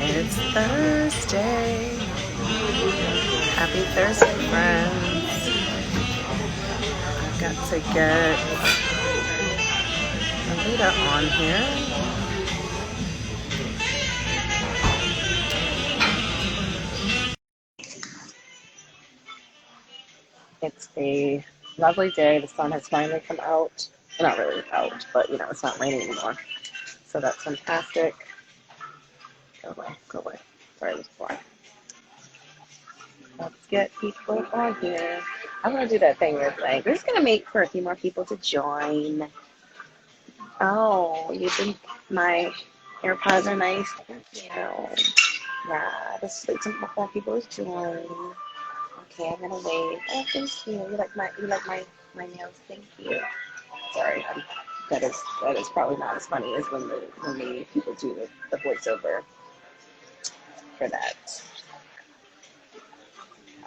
It's Thursday. Happy Thursday, friends. I've got to get Anita on here. It's a lovely day. The sun has finally come out. Well, not really out, but it's not raining anymore. So that's fantastic. Go away, go away. Sorry, it was fly. Let's get people on here. I'm gonna do that thing where it's like, we're just gonna make for a few more people to join. Oh, you think my AirPods are nice? Thank you. Yeah, just wait some more people to join. Okay, I'm gonna wait. Oh, thank you. You like my nails? Thank you. Sorry, that is probably not as funny as when the people do the voiceover for that.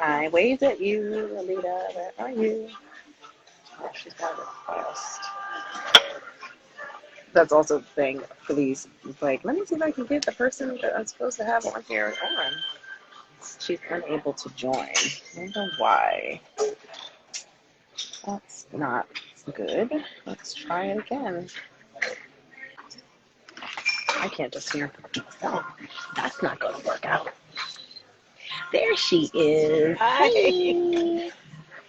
I waved at you, Alita. Where are you? Oh, she's got it fast. That's also the thing for these. It's like, let me see if I can get the person that I'm supposed to have on here on. She's unable to join. I don't know why. That's not good. Let's try it again. I can't just hear myself. That's not going to work out. There she is. Hi. Hey.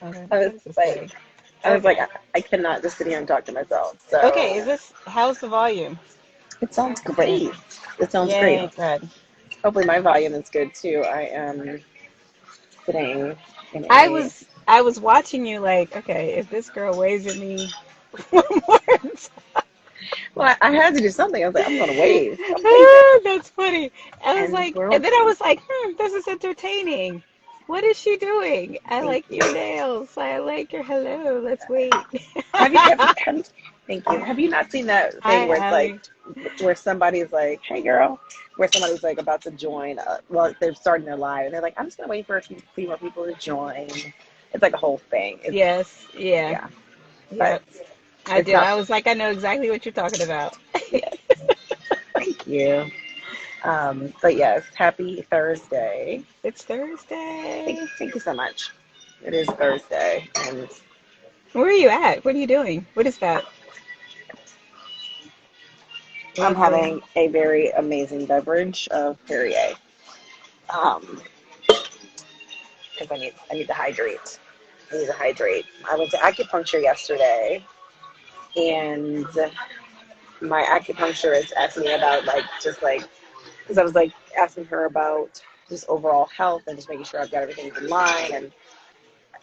Okay, I was this is like, funny. I was like, Okay. I cannot just sit here and talk to myself. Okay, So how's the volume? it sounds Okay. great. It sounds great. Yay, good. Hopefully my volume is good too. I am sitting in I a. was I was watching you like, okay, if this girl waves at me one more Well, I had to do something. I was like, I'm going to wave. I'm waving. time, that's funny. I was And like, we're and then I was like, this is entertaining. What is she doing? I thank like your you. nails. I like your hello. Let's wait. Have you, thank you. Have you not seen that Hi, thing where it's like, Allie. where somebody's like, hey girl, where somebody's like about to join, well, they're starting their live and they're like, I'm just going to wait for a few more people to join. It's like a whole thing. It's, Yes, yeah, yeah, but yep. I it's do. not, I was like, I know exactly what you're talking about. yes, thank you. But yes, happy Thursday. It's Thursday. Thank you so much. It is Thursday and Where are you at? What are you doing? What is that? What I'm is it? having a very amazing beverage of Perrier. Um, because I need to hydrate. I need to hydrate. I went to acupuncture yesterday, and my acupuncturist asked me about because I was like asking her about just overall health and just making sure I've got everything in line. And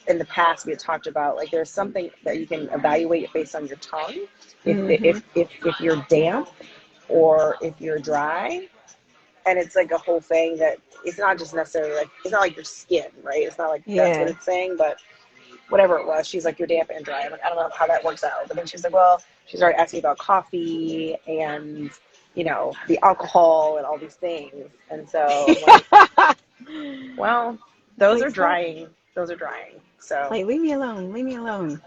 in the past, we had talked about like there's something that you can evaluate based on your tongue, if Mm-hmm. if you're damp or if you're dry. And it's like a whole thing that it's not just necessarily like it's not like your skin, right? It's not like that's what Yeah. it's saying, but whatever it was, she's like, you're damp and dry. I'm like, I don't know how that works out. But then she's like, well, she started asking about coffee and, the alcohol and all these things. And so I'm like, well, those Like are stop. drying. Those are drying. So, Like leave me alone. Leave me alone.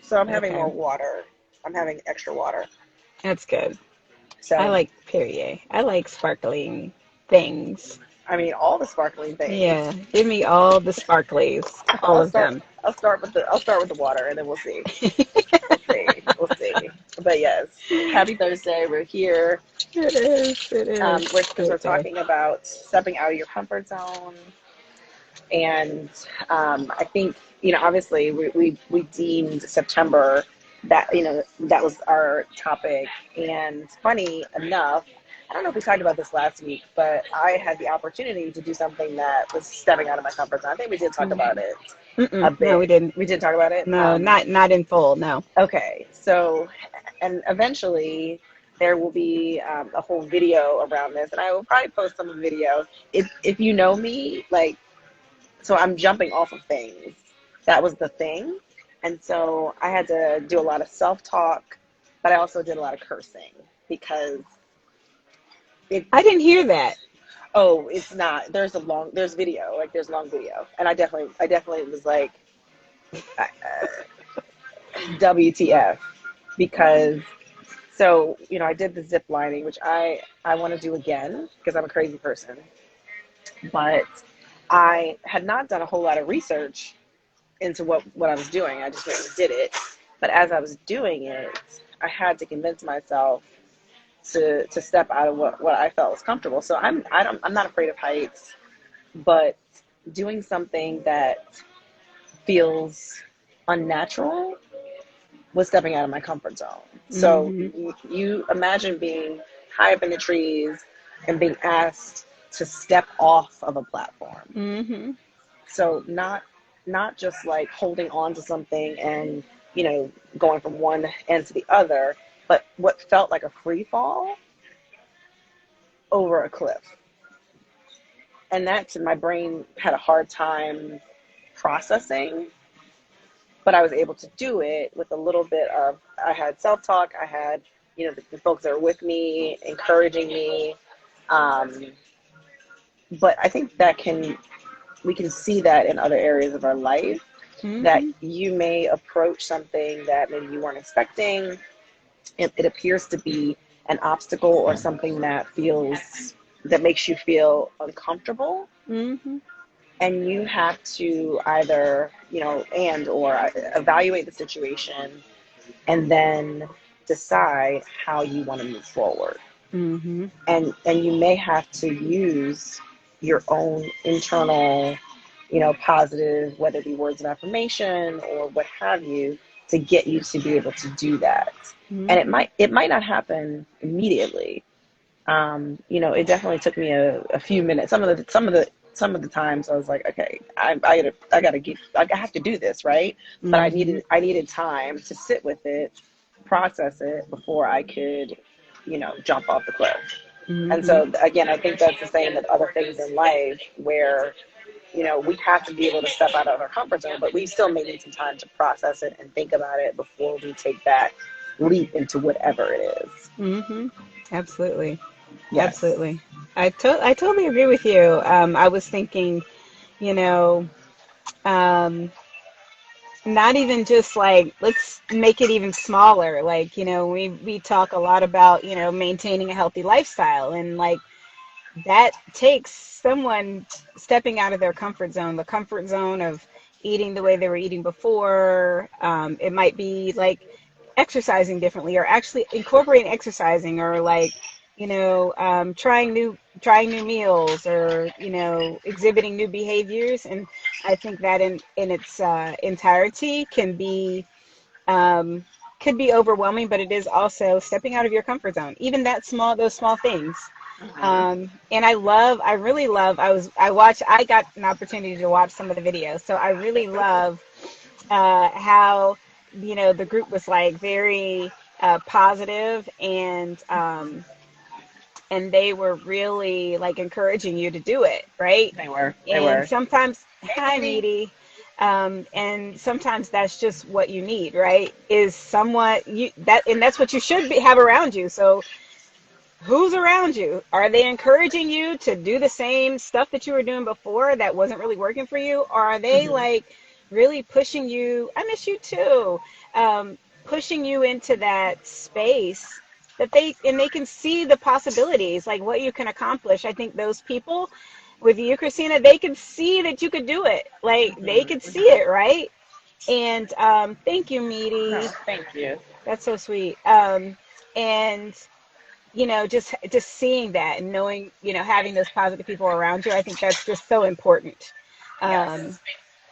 so I'm having Okay. more water. I'm having extra water. That's good. I So, like Perrier. I like sparkling things. I mean, all the sparkling things. Yeah. Give me all the sparklies. All I'll of start. them. I'll start with the water, and then we'll see. We'll see. We'll see. But yes, happy Thursday. We're here. It is. It is. Because we're Thursday. talking about stepping out of your comfort zone, and I think obviously we deemed September that that was our topic. And funny enough, I don't know if we talked about this last week, but I had the opportunity to do something that was stepping out of my comfort zone. I think we did talk about Mm-mm. it a Mm-mm. No, we bit. didn't. We did talk about it. No, not in full. No. Okay, so, and eventually there will be a whole video around this, and I will probably post some video. If you know me, like, so I'm jumping off of things. That was the thing, and so I had to do a lot of self talk, but I also did a lot of cursing because it. I didn't hear that. Oh, it's not. There's video, like there's long video, and I definitely was like, WTF, because So, I did the zip lining, which I want to do again because I'm a crazy person. But I had not done a whole lot of research into what I was doing. I just went and did it. But as I was doing it, I had to convince myself to step out of what I felt was comfortable. So I'm not afraid of heights, but doing something that feels unnatural was stepping out of my comfort zone. So Mm-hmm. you imagine being high up in the trees and being asked to step off of a platform. Mm-hmm. So not just like holding on to something and going from one end to the other, but what felt like a free fall over a cliff. And that's my brain had a hard time processing, but I was able to do it with a little bit of, I had self-talk, I had the folks that were with me encouraging me, um, but I think that we can see that in other areas of our life, that Mm-hmm. you may approach something that maybe you weren't expecting. It appears to be an obstacle or something that makes you feel uncomfortable, Mm-hmm. and you have to either and or evaluate the situation and then decide how you want to move forward. Mm-hmm. And you may have to use your own internal positive, whether it be words of affirmation or what have you, to get you to be able to do that. And it Mm-hmm. might not happen immediately. It definitely took me a few minutes. Some of the times I was like, okay, I have to do this, right? But Mm-hmm. I needed time to sit with it, process it before I could, jump off the cliff. And Mm-hmm. so again, I think that's the same with other things in life where we have to be able to step out of our comfort zone, but we still may need some time to process it and think about it before we take that leap into whatever it is. Mm-hmm. Absolutely. Yes. Absolutely. I totally agree with you. I was thinking, you know, um, not even just like let's make it even smaller. Like, we talk a lot about, maintaining a healthy lifestyle, and like that takes someone stepping out of their comfort zone, the comfort zone of eating the way they were eating before. It might be like exercising differently, or actually incorporating exercising, or like, trying new meals, or exhibiting new behaviors. And I think that in its entirety um, could be overwhelming, but it is also stepping out of your comfort zone. Even those small things. Mhm. And I really love, I got an opportunity to watch some of the videos. So I really love how, the group was like very positive, and they were really like encouraging you to do it, right? They were. They And were. sometimes, Hey, hi, Meaty. Meaty. And sometimes that's just what you need, right? Is somewhat and that's what you should have around you. So who's around you? Are they encouraging you to do the same stuff that you were doing before that wasn't really working for you? Or are they Hmm. like really pushing you? I miss you too. Pushing you into that space they can see the possibilities, like what you can accomplish. I think those people with you, Christina, they can see that you could do it. Like they Hmm. could see Hmm. it, right? And thank you, No, Meaty. thank you. That's so sweet. And just seeing that and knowing, having those positive people around you, I think that's just so important. Um, Yes.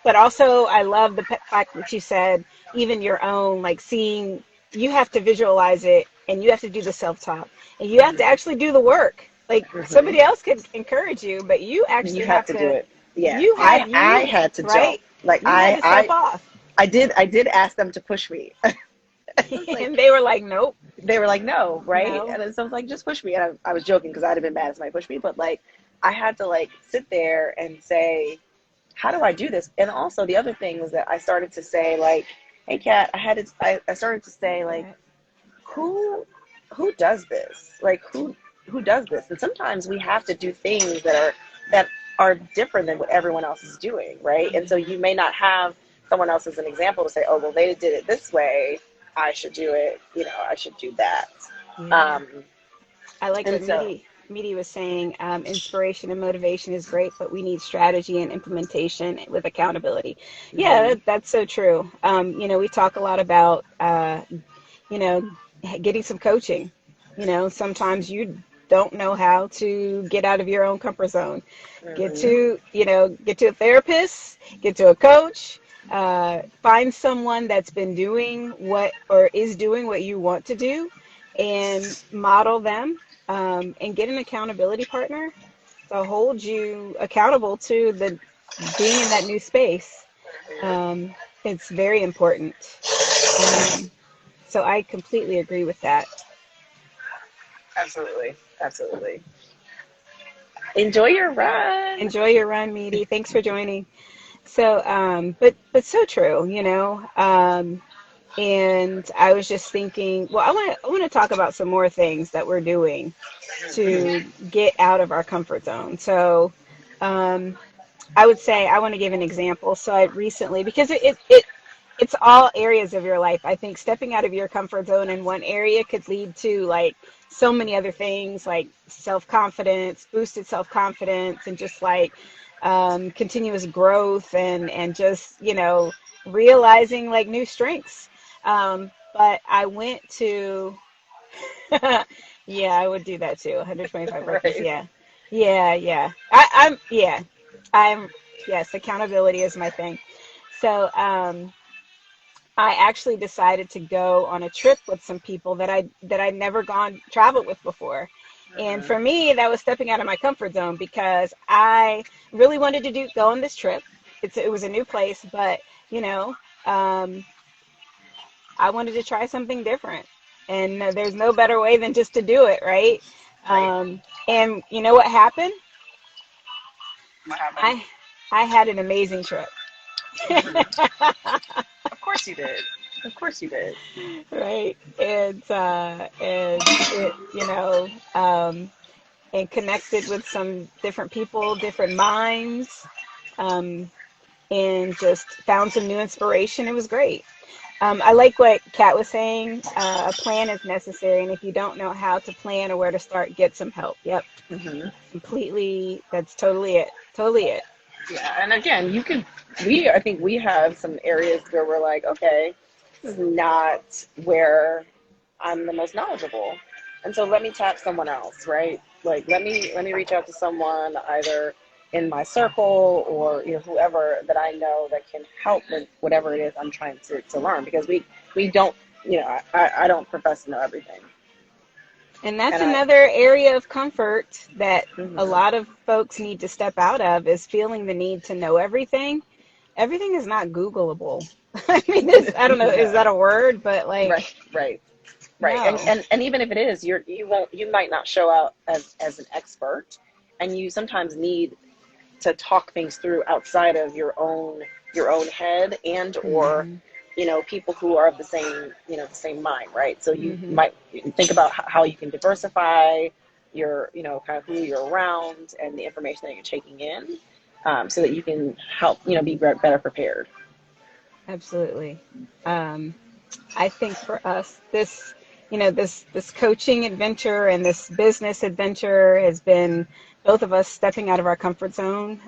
but also, I love the fact that you said even your own, like seeing, you have to visualize it, and you have to do the self-talk, and you have to Hmm. actually do the work. Like Hmm. somebody else could encourage you, but you You actually have have to do to, it. Yeah, I you, had to jump. right? Like You had to step off. I did ask them to push me. It's like And they were like, nope, they were like, no, right? no. And then so I was like, just push me. And I was joking because I'd have been mad if somebody pushed me, but like I had to like sit there and say, how do I do this? And also the other thing was that I started to say like, hey, Kat, I started to say like, Right. who who does this? Like who does this? And sometimes we have to do things that are different than what everyone else is doing, right? And so Yeah. you may not have someone else as an example to say, oh well, they did it this way, I should do it, I should do that. Yeah. Um, I like and what so, Midi was saying. Inspiration and motivation is great, but we need strategy and implementation with accountability. Yeah, mhm, that's so true. We talk a lot about, you know, getting some coaching. Sometimes you don't know how to get out of your own comfort zone. mhm, Get to a therapist, get to a coach, find someone that's been doing what or is doing what you want to do and model them, and get an accountability partner to hold you accountable to the being in that new space. Um, it's very important. Um, so I completely agree with that. absolutely, absolutely. Enjoy your run. Enjoy your run, Meaty. Thanks for joining. So, but so true, and I was just thinking, well, I want to talk about some more things that we're doing to get out of our comfort zone. So, um, I would say I want to give an example. So I recently, because it's all areas of your life. I think stepping out of your comfort zone in one area could lead to like so many other things, like self-confidence, boosted self-confidence, and just like continuous growth and just realizing like new strengths. But I went to yeah, I would do that too. 125 breakfasts. Right. Yeah. Yeah, yeah. I'm, yes, accountability is my thing. So, I actually decided to go on a trip with some people that I'd never gone traveled with before. And Mhm. for me, that was stepping out of my comfort zone because I really wanted to go on this trip. It was a new place, but you know, um, I wanted to try something different. And there's no better way than just to do it, right? Right. And you know what happened? What happened? I I had an amazing trip. Mhm. Of course you did. Of course you did. Right. And it, and connected with some different people, different minds, um, and just found some new inspiration. It was great. I like what Kat was saying. A plan is necessary, and if you don't know how to plan or where to start, get some help. Yep, Hmm. completely. That's totally it. Totally it. Yeah, and again, you could. I think we have some areas where we're like, okay, this is not where I'm the most knowledgeable, and so let me tap someone else, right? Like let me reach out to someone either in my circle or whoever that I know that can help with whatever it is I'm trying to learn because we don't I don't profess to know everything, And that's and I. another area of comfort that a Mhm. lot of folks need to step out of is feeling the need to know everything. Everything is not Googleable. I mean, I don't know, is No. that a word? But like, Right, right. Right. And, no. and and even if it is, you might not show out as an expert, and you sometimes need to talk things through outside of your own head and or Hmm. people who are of the same mind, right? So you Hmm. might think about how you can diversify your kind of who you're around and the information that you're taking in, so that you can help be better prepared. Absolutely. Um, I think for us, this coaching adventure and this business adventure has been both of us stepping out of our comfort zone.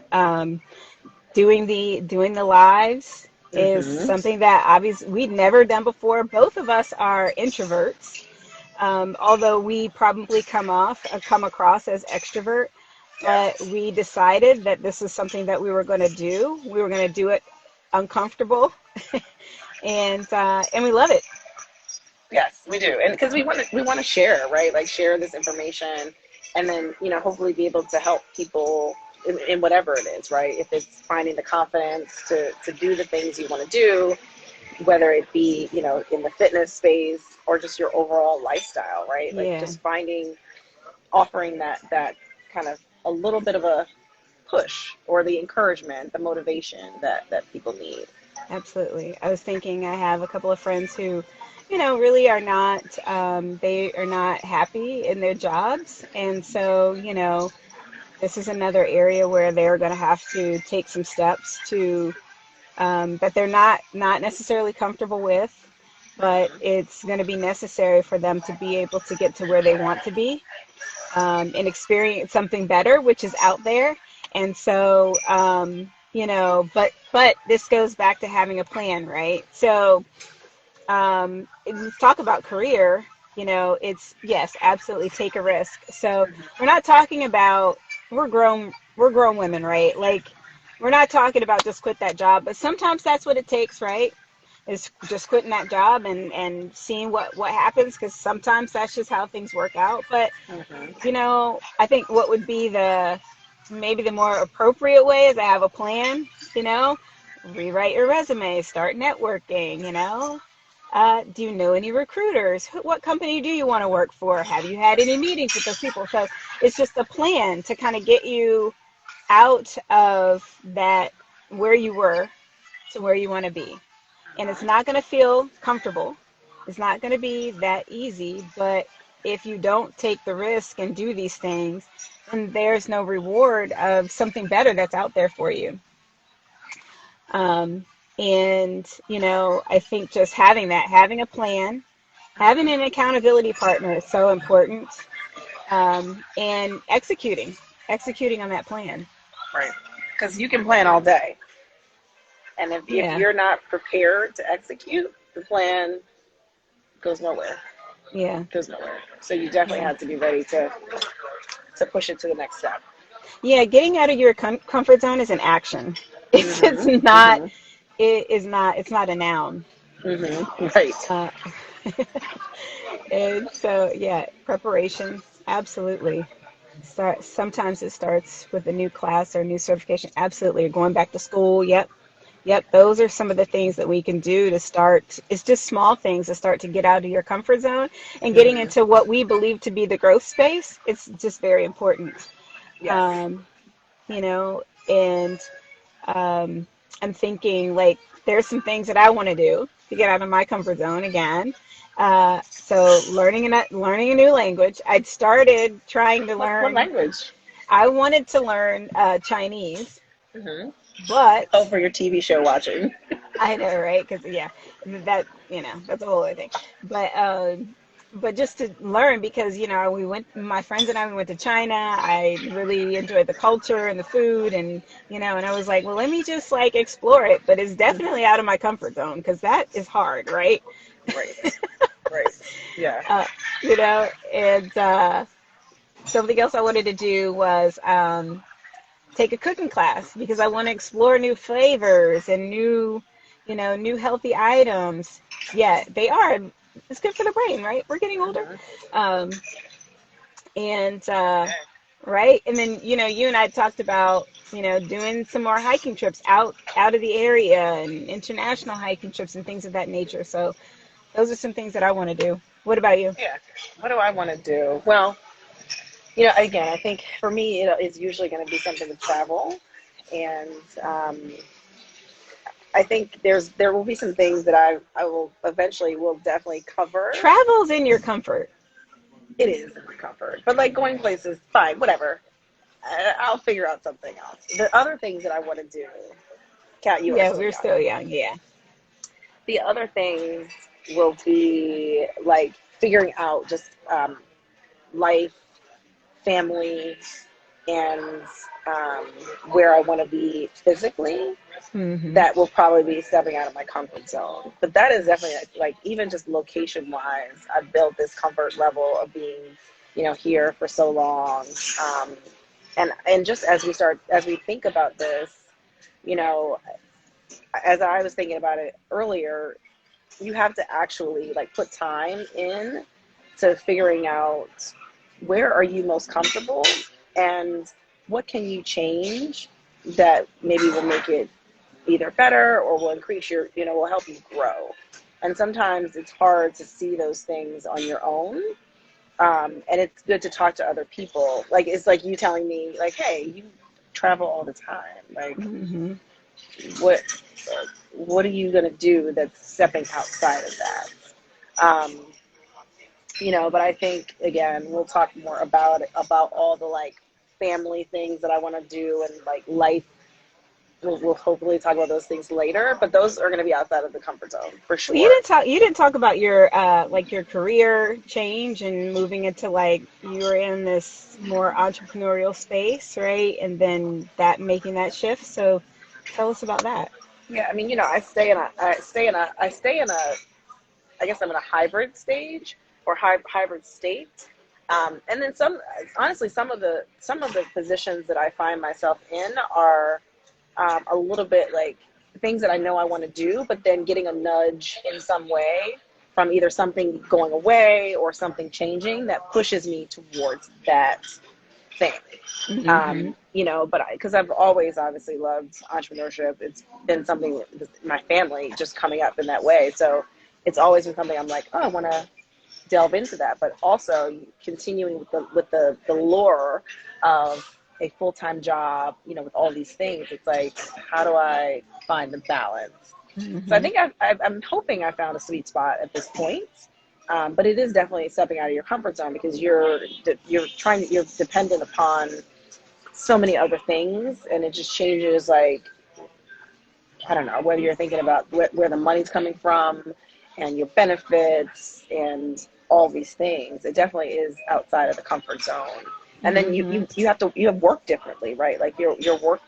Doing the lives is Mm-hmm. something that obviously we'd never done before. Both of us are introverts, although we probably come across as extrovert. But Yes. we decided that this is something that we were going to do. We were going to do it uncomfortable, and we love it. Yes, we do, and because we want to share, right? Like share this information, and then hopefully be able to help people in whatever it is, right? If it's finding the confidence to do the things you want to do, whether it be in the fitness space or just your overall lifestyle, right? Like Yeah, just offering that kind of a little bit of a push or the encouragement, the motivation that people need. absolutely. I was thinking I have a couple of friends who, really are not, they are not happy in their jobs. And so, this is another area where they're going to have to take some steps that they're not necessarily comfortable with. but it's going to be necessary for them to be able to get to where they want to be, and experience something better, which is out there. And so, but this goes back to having a plan, right? So, let's talk about career. It's yes, absolutely take a risk. So we're not talking about we're grown women, right? Like we're not talking about just quit that job, but sometimes that's what it takes, right? Is just quitting that job and seeing what happens, because sometimes that's just how things work out. But Mm-hmm. I think what would be maybe the more appropriate way is to have a plan, you know, rewrite your resume, start networking, do you know any recruiters? What company do you want to work for? Have you had any meetings with those people? So it's just a plan to kind of get you out of that where you were to where you want to be. And it's not going to feel comfortable. It's not going to be that easy, but if you don't take the risk and do these things, then there's no reward of something better that's out there for you. Um, and, I think just having a plan, having an accountability partner is so important, and executing on that plan. Right. Because you can plan all day. And if Yeah, you're not prepared to execute, the plan goes nowhere. yeah, Goes nowhere. So you definitely yeah. have to be ready to push it to the next step. Yeah, getting out of your comfort zone is an action. It's Mm-hmm. not, Mm-hmm. it's not a noun. Mm-hmm. Right. Uh, and so, yeah, preparation, absolutely. Sometimes it starts with a new class or new certification. Absolutely. Going back to school. Yep. Yep. Those are some of the things that we can do to start. It's just small things to start to get out of your comfort zone and getting Mm-hmm. into what we believe to be the growth space. It's just very important. Yes. Um, and um, I'm thinking like there's some things that I want to do to get out of my comfort zone again. So learning a new language. I'd started trying to What learn. language? I wanted to learn Chinese, Mm-hmm. Oh, but for your TV show watching. I know, right? Because yeah, that's a whole other thing. But just to learn, because my friends and we went to China. I really enjoyed the culture and the food, and I was like, well, let me just like explore it. But it's definitely out of my comfort zone because that is hard, right? Right. Right. Yeah. uh, and something else I wanted to do was take a cooking class because I want to explore new flavors and new healthy items. Yeah, they are. It's good for the brain, right? We're getting older. Mm-hmm. Um, and right. And then, you and I talked about, doing some more hiking trips out of the area and international hiking trips and things of that nature. So those are some things that I want to do. What about you? Yeah. What do I want to do? Well, again, I think for me, it's usually going to be something with travel, and I think there will be some things that I will eventually will definitely cover. Travel's in your comfort. It is in my comfort, but like going places, fine, whatever. I'll figure out something else. The other things that I want to do, Kat, you are Yeah, still we're young. still young. Yeah. The other things will be like figuring out just life, family, and um, where I want to be physically. Hmm. That will probably be stepping out of my comfort zone. But that is definitely like even just location wise, I've built this comfort level of being, here for so long. And just as we think about this, you know, as I was thinking about it earlier, you have to actually like put time in to figuring out where are you most comfortable and what can you change that maybe will make it either better or will increase will help you grow. And sometimes it's hard to see those things on your own. And it's good to talk to other people. Like, it's like you telling me, like, hey, you travel all the time. Like, Hmm. what, what are you going to do that's stepping outside of that? Um, but I think, again, we'll talk more about all the like family things that I want to do and like life we'll hopefully talk about those things later, but those are going to be outside of the comfort zone for Well, sure. you didn't talk about your like your career change and moving into like you were in this more entrepreneurial space, right? And then that making that shift. So tell us about that. Yeah, I mean, I guess I'm in a hybrid stage or hybrid state. And then honestly, some of the positions that I find myself in are a little bit like things that I know I want to do, but then getting a nudge in some way from either something going away or something changing that pushes me towards that thing. Hmm. But because I've always obviously loved entrepreneurship, it's been something my family just coming up in that way. So it's always been something I'm like, oh, I want to delve into that, but also continuing with the lure of a full time job, with all these things. It's like, how do I find the balance? So I Hmm. think I'm hoping I found a sweet spot at this point. But it is definitely stepping out of your comfort zone because you're dependent upon so many other things, and it just changes. Like, I don't know whether you're thinking about where the money's coming from, and your benefits, and all these things. It definitely is outside of the comfort zone. And then you Hmm. you, you have work differently, right? Like your work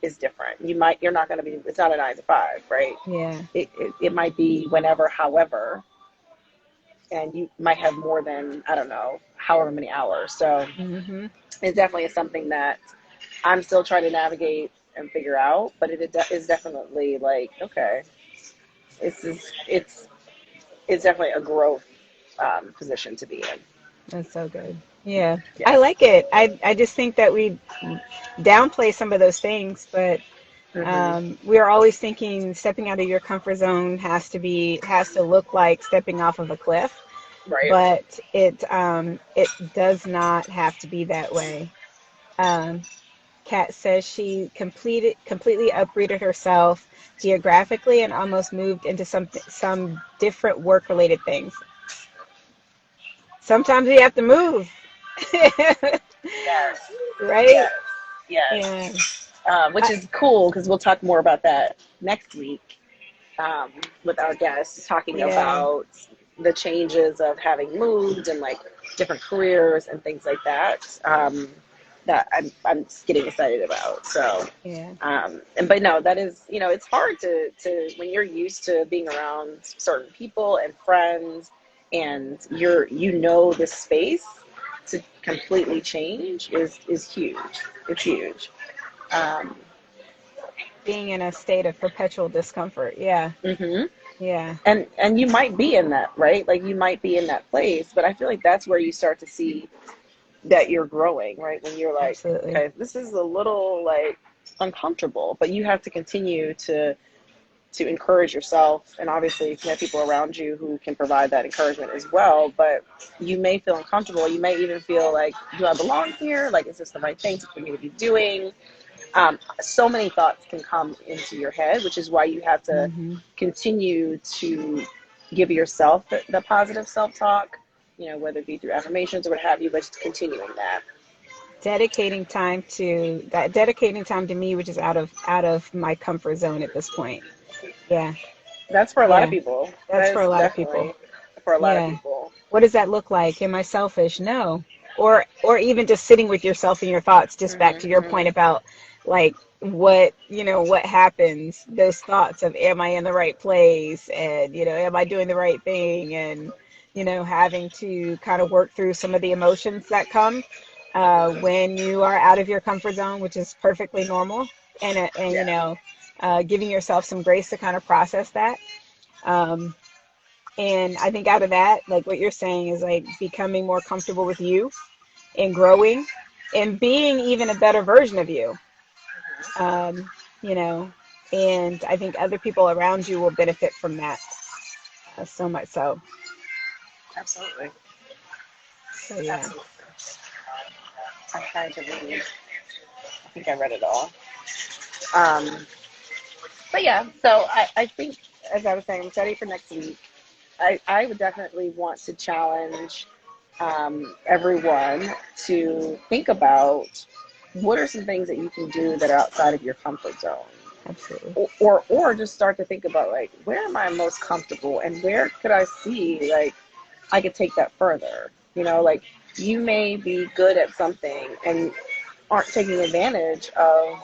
is different. You're not going to be. It's not a 9 to 5, right? Yeah. It might be whenever, however, and you might have more than, I don't know, however many hours. So Hmm. it definitely is something that I'm still trying to navigate and figure out. But is definitely like, okay, it's definitely a growth position to be in. That's so good. Yeah. I Yeah. like it. I just think that we downplay some of those things, but Hmm. we are always thinking stepping out of your comfort zone has to look like stepping off of a cliff, Right. but it does not have to be that way. Um, Kat says she completely uprooted herself geographically and almost moved into some different work related things. Sometimes we have to move, Yes. right? Yes. Yes. And Which I, is cool because we'll talk more about that next week, with our guests talking yeah, about the changes of having moved and like different careers and things like that. That I'm just getting excited about. So, yeah, but no, that is, it's hard to when you're used to being around certain people and friends, and this space to completely change is huge. It's huge. Um, being in a state of perpetual discomfort. Yeah, mhm. yeah, And you might be in that, right? Like you might be in that place, but I feel like that's where you start to see that you're growing, right? When you're like, absolutely. okay, this is a little like uncomfortable, but you have to continue to encourage yourself, and obviously you have people around you who can provide that encouragement as well. But you may feel uncomfortable. You may even feel like, do I belong here? Like, is this the right thing for me to be doing? So many thoughts can come into your head, which is why you have to Hmm. continue to give yourself the positive self-talk, whether it be through affirmations or what have you, but just continuing that. Dedicating time to me, which is out of my comfort zone at this point. Yeah, That's for a lot of yeah, people. that's That for is a lot of people. definitely for a lot of Yeah. people. What does that look like? Am I selfish? No. Or even just sitting with yourself and your thoughts, just back to Hmm. your point about like what happens, those thoughts of am I in the right place and am I doing the right thing and having to kind of work through some of the emotions that come when you are out of your comfort zone, which is perfectly normal, and Yeah. giving yourself some grace to kind of process that. Um, and I think out of that, like what you're saying is like becoming more comfortable with you and growing and being even a better version of you. Um, you know, and I think other people around you will benefit from that so much so. Absolutely. So yeah. Absolutely. I'm trying to read. I think I read it all. Um, but yeah, so I think, as I was saying, I'm ready for next week. I would definitely want to challenge everyone to think about what are some things that you can do that are outside of your comfort zone? Absolutely. Or just start to think about like, where am I most comfortable and where could I see like I could take that further? Like you may be good at something and aren't taking advantage of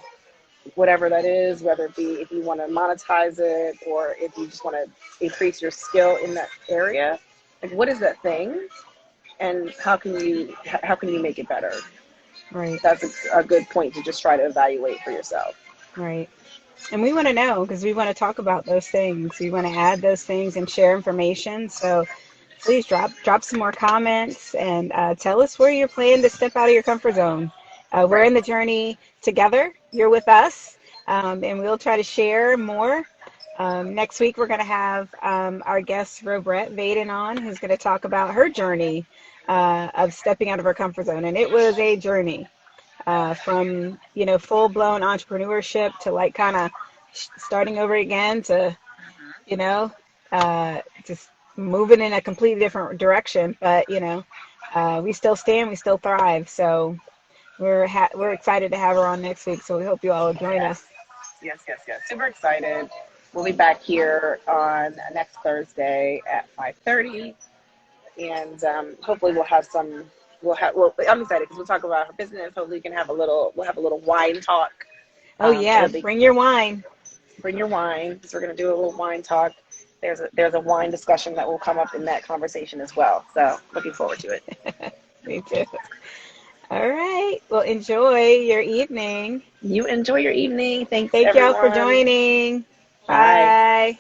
whatever that is, whether it be if you want to monetize it or if you just want to increase your skill in that area. Like, what is that thing, and how can you make it better? Right. That's a good point to just try to evaluate for yourself. Right. And we want to know because we want to talk about those things. We want to add those things and share information. So please drop some more comments and tell us where you're planning to step out of your comfort zone. We're Right. in the journey together. You're with us, and we'll try to share more. Next week, we're going to have our guest, Robrette Vaden, on, who's going to talk about her journey of stepping out of her comfort zone. And it was a journey from, full-blown entrepreneurship to like kind of starting over again to, you know, just moving in a completely different direction. But, we still stand, we still thrive. So we're excited to have her on next week. So we hope you all will join Yes. us. Yes. Super excited. We'll be back here on next Thursday at 5:30, and hopefully we'll have some. Well, I'm excited because we'll talk about her business. Hopefully, we can have a little. We'll have a little wine talk. Oh yeah, It'll be bring your wine. bring your wine. So we're gonna do a little wine talk. There's a wine discussion that will come up in that conversation as well. So looking forward to it. Me too. All right. Well, enjoy your evening. You enjoy your evening. Thanks, Thank y'all for everyone. joining. Bye. Bye.